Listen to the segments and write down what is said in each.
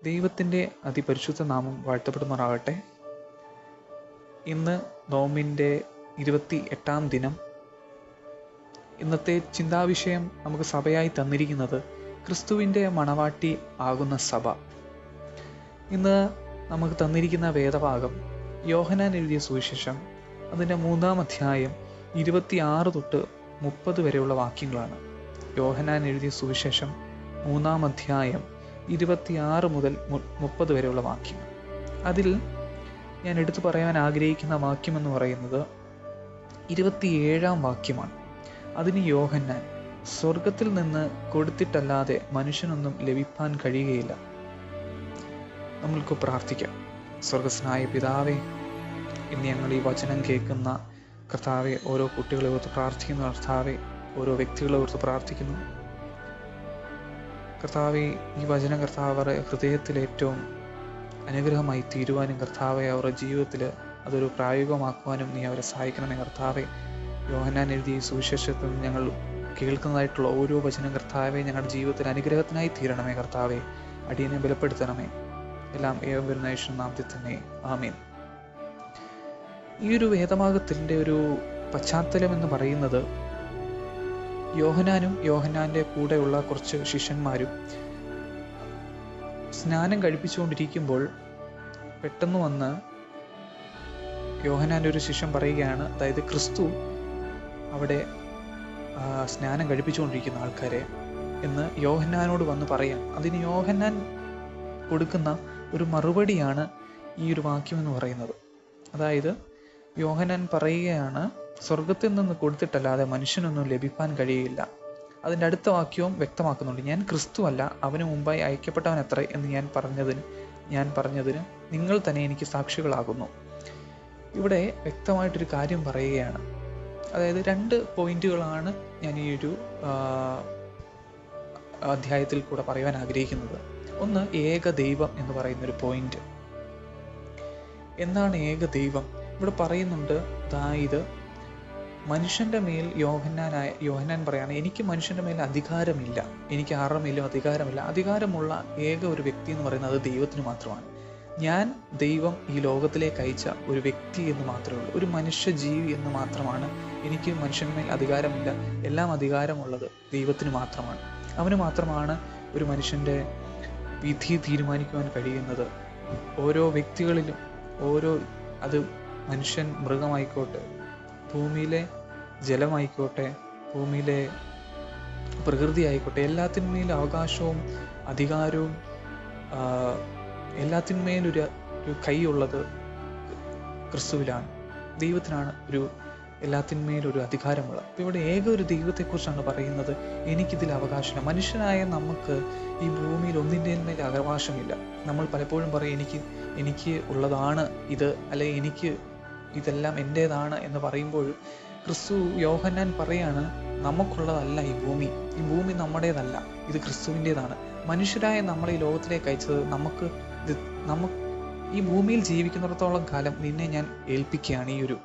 ദൈവത്തിൻ്റെ അതിപരിശുദ്ധ നാമം വാഴ്ത്തപ്പെടുമാറാകട്ടെ. ഇന്ന് നോമ്പിൻ്റെ 28-ാം ദിനം. ഇന്നത്തെ ചിന്താവിഷയം നമുക്ക് സഭയായി തന്നിരിക്കുന്നത് ക്രിസ്തുവിൻ്റെ മണവാട്ടി ആകുന്ന സഭ. ഇന്ന് നമുക്ക് തന്നിരിക്കുന്ന വേദഭാഗം യോഹന്നാൻ എഴുതിയ സുവിശേഷം അതിൻ്റെ 3-ാം അധ്യായം 26 തൊട്ട് 30 വരെയുള്ള വാക്യങ്ങളാണ്. യോഹന്നാൻ എഴുതിയ സുവിശേഷം 3-ാം അധ്യായം 26 മുതൽ 30 വരെയുള്ള വാക്യങ്ങൾ. അതിൽ ഞാൻ എടുത്തു പറയാൻ ആഗ്രഹിക്കുന്ന വാക്യം എന്ന് പറയുന്നത് 27-ാം വാക്യമാണ്. അതിന് യോഹന്നാൻ, സ്വർഗത്തിൽ നിന്ന് കൊടുത്തിട്ടല്ലാതെ മനുഷ്യനൊന്നും ലഭിപ്പാൻ കഴിയുകയില്ല. നമ്മൾക്ക് പ്രാർത്ഥിക്കാം. സ്വർഗസ്നായ പിതാവേ, ഇന്ന് ഞങ്ങൾ ഈ വചനം കേൾക്കുന്ന കർത്താവെ, ഓരോ കുട്ടികളെ ഓർത്ത് പ്രാർത്ഥിക്കുന്നു. കർത്താവെ, ഓരോ വ്യക്തികളെ ഓർത്ത് പ്രാർത്ഥിക്കുന്നു. കർത്താവെ, ഈ വചനം കർത്താവരുടെ ഹൃദയത്തിൽ ഏറ്റവും അനുഗ്രഹമായി തീരുവാനും കർത്താവെ, അവരുടെ ജീവിതത്തിൽ അതൊരു പ്രായോഗികമാക്കുവാനും നീ അവരെ സഹായിക്കണമേ. കർത്താവെ, യോഹന്നാൻ എഴുതിയ സുവിശേഷത്തിൽ ഞങ്ങൾ കേൾക്കുന്നതായിട്ടുള്ള ഓരോ വചനം കർത്താവെ ഞങ്ങളുടെ ജീവിതത്തിൽ അനുഗ്രഹത്തിനായി തീരണമേ. കർത്താവെ, അടിയനെ ബലപ്പെടുത്തണമേ. എല്ലാം ഏവം വരുന്ന യേശുവിൻ നാമത്തിൽ തന്നെ, ആമേൻ. ഈ ഒരു വേദഭാഗത്തിൻ്റെ ഒരു പശ്ചാത്തലം എന്ന് പറയുന്നത്, യോഹന്നാനും യോഹന്നാൻ്റെ കൂടെയുള്ള കുറച്ച് ശിഷ്യന്മാരും സ്നാനം കഴിപ്പിച്ചുകൊണ്ടിരിക്കുമ്പോൾ പെട്ടെന്ന് വന്ന് യോഹന്നാൻ്റെ ഒരു ശിഷ്യൻ പറയുകയാണ്, അതായത് ക്രിസ്തു അവിടെ സ്നാനം കഴിപ്പിച്ചുകൊണ്ടിരിക്കുന്ന ആൾക്കാരെ എന്ന് യോഹന്നാനോട് വന്ന് പറയാം. അതിന് യോഹന്നാൻ കൊടുക്കുന്ന ഒരു മറുപടിയാണ് ഈ ഒരു വാക്യം എന്ന് പറയുന്നത്. അതായത് യോഹന്നാൻ പറയുകയാണ്, സ്വർഗത്തിൽ നിന്ന് കൊടുത്തിട്ടല്ലാതെ മനുഷ്യനൊന്നും ലഭിക്കാൻ കഴിയില്ല. അതിൻ്റെ അടുത്ത വാക്യവും വ്യക്തമാക്കുന്നുണ്ട്, ഞാൻ ക്രിസ്തു അല്ല, അവന് മുമ്പായി അയക്കപ്പെട്ടവൻ എത്ര എന്ന് ഞാൻ പറഞ്ഞതിന് നിങ്ങൾ തന്നെ എനിക്ക് സാക്ഷികളാകുന്നു. ഇവിടെ വ്യക്തമായിട്ടൊരു കാര്യം പറയുകയാണ്. അതായത് 2 പോയിന്റുകളാണ് ഞാൻ ഈ ഒരു അധ്യായത്തിൽ കൂടെ പറയുവാൻ ആഗ്രഹിക്കുന്നത്. ഒന്ന്, ഏക ദൈവം എന്ന് പറയുന്നൊരു പോയിന്റ്. എന്താണ് ഏക ദൈവം? ഇവിടെ പറയുന്നുണ്ട്, അതായത് മനുഷ്യൻ്റെ മേൽ യോഹന്നാൻ പറയാണ്, എനിക്ക് മനുഷ്യൻ്റെ മേൽ അധികാരമില്ല, എനിക്ക് ആരുടെ മേലും അധികാരമില്ല. അധികാരമുള്ള ഏക ഒരു വ്യക്തി എന്ന് പറയുന്നത് അത് ദൈവത്തിന് മാത്രമാണ്. ഞാൻ ദൈവം ഈ ലോകത്തിലേക്ക് അയച്ച ഒരു വ്യക്തി എന്ന് മാത്രമേ ഉള്ളൂ, ഒരു മനുഷ്യ ജീവി എന്ന് മാത്രമാണ്. എനിക്ക് മനുഷ്യൻ്റെ മേൽ അധികാരമില്ല. എല്ലാം അധികാരമുള്ളത് ദൈവത്തിന് മാത്രമാണ്. അവന് മാത്രമാണ് ഒരു മനുഷ്യൻ്റെ വിധി തീരുമാനിക്കുവാൻ കഴിയുന്നത്. ഓരോ വ്യക്തികളിലും അത് മനുഷ്യൻ, മൃഗമായിക്കോട്ടെ, ഭൂമിയിലെ ജലമായിക്കോട്ടെ, ഭൂമിയിലെ പ്രകൃതി ആയിക്കോട്ടെ, എല്ലാത്തിന്മേലും അവകാശവും അധികാരവും എല്ലാത്തിന്മേലൊരു കൈയുള്ളത് ക്രിസ്തുവിലാണ്. ദൈവത്തിനാണ് എല്ലാത്തിന്മേലൊരു അധികാരമുള്ളത്. അപ്പോൾ ഇവിടെ ഏക ഒരു ദൈവത്തെക്കുറിച്ചാണ് പറയുന്നത്. എനിക്കിതിൽ അവകാശമില്ല. മനുഷ്യനായ നമുക്ക് ഈ ഭൂമിയിൽ ഒന്നിൻ്റെ മേൽ അവകാശമില്ല. നമ്മൾ പലപ്പോഴും പറയും, എനിക്ക് ഉള്ളതാണ് ഇത്, അല്ലെങ്കിൽ എനിക്ക് ഇതെല്ലാം എൻ്റേതാണ് എന്ന് പറയുമ്പോഴും യോഹന്നാൻ പറയാണ്, നമുക്കുള്ളതല്ല ഈ ഭൂമി നമ്മുടേതല്ല, ഇത് ക്രിസ്തുവിൻ്റെതാണ്. മനുഷ്യരായ നമ്മളെ ഈ ലോകത്തിലേക്ക് അയച്ചത് നമുക്ക് ഈ ഭൂമിയിൽ ജീവിക്കുന്നിടത്തോളം കാലം നിന്നെ ഞാൻ ഏൽപ്പിക്കുകയാണ് ഈ ഒരു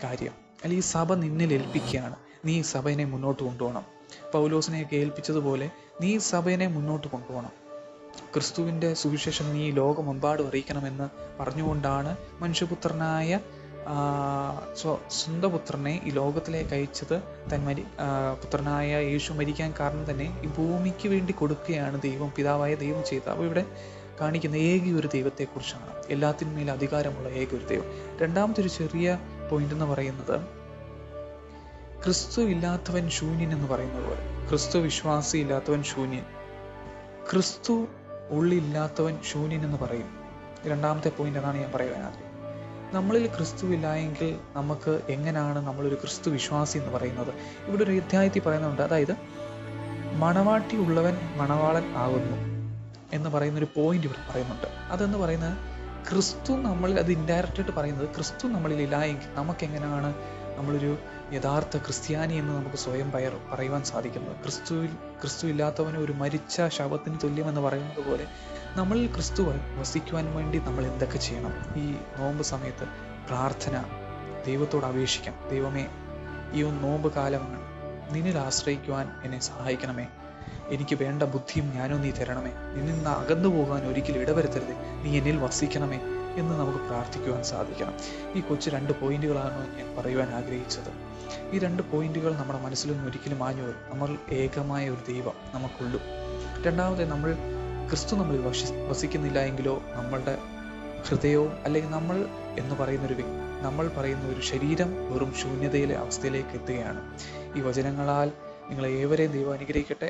കാര്യം, അല്ലെങ്കിൽ ഈ സഭ നിന്നിൽ ഏൽപ്പിക്കുകയാണ്. നീ ഈ സഭയെ മുന്നോട്ട് കൊണ്ടുപോകണം. പൗലോസിനെയൊക്കെ ഏൽപ്പിച്ചതുപോലെ നീ ഈ സഭയെ മുന്നോട്ട് കൊണ്ടുപോകണം. ക്രിസ്തുവിൻ്റെ സുവിശേഷം നീ ലോകമെമ്പാടും അറിയിക്കണമെന്ന് പറഞ്ഞുകൊണ്ടാണ് മനുഷ്യപുത്രനായ സ്വന്തം പുത്രനെ ഈ ലോകത്തിലേക്ക് അയച്ചത്. പുത്രനായ യേശു മരിക്കാൻ കാരണം തന്നെ ഈ ഭൂമിക്ക് വേണ്ടി കൊടുക്കുകയാണ് പിതാവായ ദൈവം ചെയ്തത്. അപ്പോൾ ഇവിടെ കാണിക്കുന്ന ഏക ഒരു ദൈവത്തെക്കുറിച്ചാണ്, എല്ലാത്തിന്മേൽ അധികാരമുള്ള ഏക ഒരു ദൈവം. രണ്ടാമത്തെ ഒരു ചെറിയ പോയിന്റ് എന്ന് പറയുന്നത്, ക്രിസ്തു ഇല്ലാത്തവൻ ശൂന്യൻ എന്ന് പറയുന്നത് പോലെ, ക്രിസ്തു വിശ്വാസി ഇല്ലാത്തവൻ ശൂന്യൻ, ക്രിസ്തു ഉള്ളില്ലാത്തവൻ ശൂന്യൻ എന്ന് പറയും. രണ്ടാമത്തെ പോയിന്റ് അതാണ് ഞാൻ പറയാൻ ആഗ്രഹിക്കുന്നത്. നമ്മളിൽ ക്രിസ്തു ഇല്ല എങ്കിൽ നമുക്ക് എങ്ങനെയാണ് നമ്മളൊരു ക്രിസ്തു വിശ്വാസി എന്ന് പറയുന്നത്? ഇവിടെ ഒരു അധ്യായത്തിൽ പറയുന്നുണ്ട്, അതായത് മണവാട്ടി ഉള്ളവൻ മണവാളൻ ആകുന്നു എന്ന് പറയുന്നൊരു പോയിന്റ് ഇവിടെ പറയുന്നുണ്ട്. അതെന്ന് പറയുന്നത് ക്രിസ്തു നമ്മളിൽ, അത് ഇൻഡയറക്റ്റായിട്ട് പറയുന്നത്, ക്രിസ്തു നമ്മളിൽ ഇല്ല എങ്കിൽ നമുക്കെങ്ങനെയാണ് നമ്മളൊരു യഥാർത്ഥ ക്രിസ്ത്യാനി എന്ന് നമുക്ക് സ്വയം പറയുവാൻ സാധിക്കുന്നത്? ക്രിസ്തു ഇല്ലാത്തവന് ഒരു മരിച്ച ശവത്തിന് തുല്യമെന്ന് പറയുന്നത് പോലെ നമ്മളിൽ ക്രിസ്തു വസിക്കുവാൻ വേണ്ടി നമ്മൾ എന്തൊക്കെ ചെയ്യണം? ഈ നോമ്പ് സമയത്ത് പ്രാർത്ഥന, ദൈവത്തോട് അപേക്ഷിക്കാം, ദൈവമേ, ഈ നോമ്പ് കാലമാണ്, നിന്നിൽ ആശ്രയിക്കുവാൻ എന്നെ സഹായിക്കണമേ. എനിക്ക് വേണ്ട ബുദ്ധിയും ജ്ഞാനവും നീ തരണമേ. നിന്നിൽ നിന്ന് അകന്നു പോകാൻ ഒരിക്കലും ഇടവരുത്തരുതേ. നീ എന്നിൽ വസിക്കണമേ എന്ന് നമുക്ക് പ്രാർത്ഥിക്കുവാൻ സാധിക്കണം. ഈ കൊച്ചു 2 പോയിന്റുകളാണ് ഞാൻ പറയുവാൻ ആഗ്രഹിച്ചത്. ഈ 2 പോയിന്റുകൾ നമ്മുടെ മനസ്സിലൊന്നും ഒരിക്കലും മാഞ്ഞു വരും. നമ്മൾ ഏകമായ ഒരു ദൈവം നമുക്കുള്ളൂ. രണ്ടാമത്, നമ്മൾ ക്രിസ്തു നമ്മളിൽ വസിക്കുന്നില്ല എങ്കിലോ നമ്മളുടെ ഹൃദയവും അല്ലെങ്കിൽ നമ്മൾ പറയുന്ന ഒരു ശരീരം വെറും ശൂന്യതയിലെ അവസ്ഥയിലേക്ക് എത്തുകയാണ്. ഈ വചനങ്ങളാൽ നിങ്ങളെ ഏവരെയും ദൈവം അനുഗ്രഹിക്കട്ടെ.